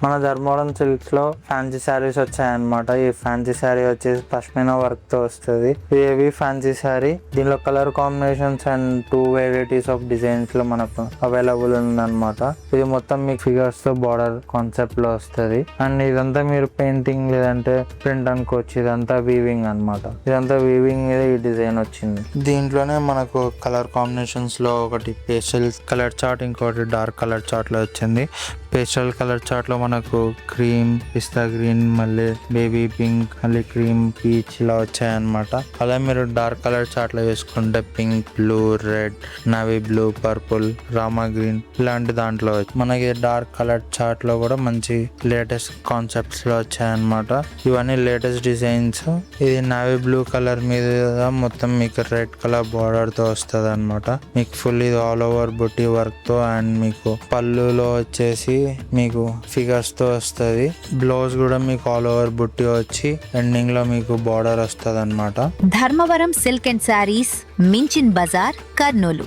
మన ధర్మవరం సిల్క్స్ లో ఫ్యాన్సీ శారీస్ వచ్చాయన్నమాట. ఈ ఫ్యాన్సీ శారీ వచ్చేసి పష్మినా వర్క్ తో వస్తుంది. ఇది ఫ్యాన్సీ శారీ. దీనిలో colour combinations and 2 varieties of designs లో మనకు అవైలబుల్ ఉందన్నమాట. ఇది మొత్తం మీకు ఫిగర్స్ తో బార్డర్ కాన్సెప్ట్ లో వస్తుంది. అండ్ ఇదంతా మీరు పెయింటింగ్ లేదంటే ప్రింట్ అనుకోవచ్చు. ఇదంతా వీవింగ్ అన్నమాట. ఇదంతా వీవింగ్ మీద ఈ డిజైన్ వచ్చింది. దీంట్లోనే మనకు కలర్ కాంబినేషన్స్ లో ఒకటి పేస్టల్ కలర్ చార్ట్, ఇంకోటి డార్క్ కలర్ చార్ట్ లో వచ్చింది. పేస్టల్ కలర్ చార్ట్ లో మనకు క్రీమ్, పిస్తా గ్రీన్, మళ్ళీ బేబీ పింక్, మళ్ళీ క్రీమ్, పీచ్ ఇలా వచ్చాయన్నమాట. అలా మీరు డార్క్ కలర్ చార్ట్ లో వేసుకుంటే pink, blue, red, navy blue, purple, Rama green ఇలాంటి దాంట్లో మనకి డార్క్ కలర్ చార్ట్ లో కూడా మంచి లేటెస్ట్ కాన్సెప్ట్స్ లో వచ్చాయన్నమాట. ఇవన్నీ లేటెస్ట్ డిజైన్స్. ఇది నవీ బ్లూ కలర్ మీద మొత్తం మీకు రెడ్ కలర్ బార్డర్ తో వస్తుంది అనమాట. మీకు ఫుల్ ఇది ఆల్ ఓవర్ బుట్టి వర్క్ తో అండ్ మీకు పళ్ళులో వచ్చేసి మీకు ఫిగర్స్ తో వస్తుంది. బ్లౌజ్ కూడా మీకు ఆల్ ఓవర్ బుట్టి వచ్చి ఎండింగ్ లో మీకు బార్డర్ వస్తుంది అనమాట. ధర్మవరం సిల్క్ అండ్ శారీస్, మించిన్ బజార్, కర్నూలు.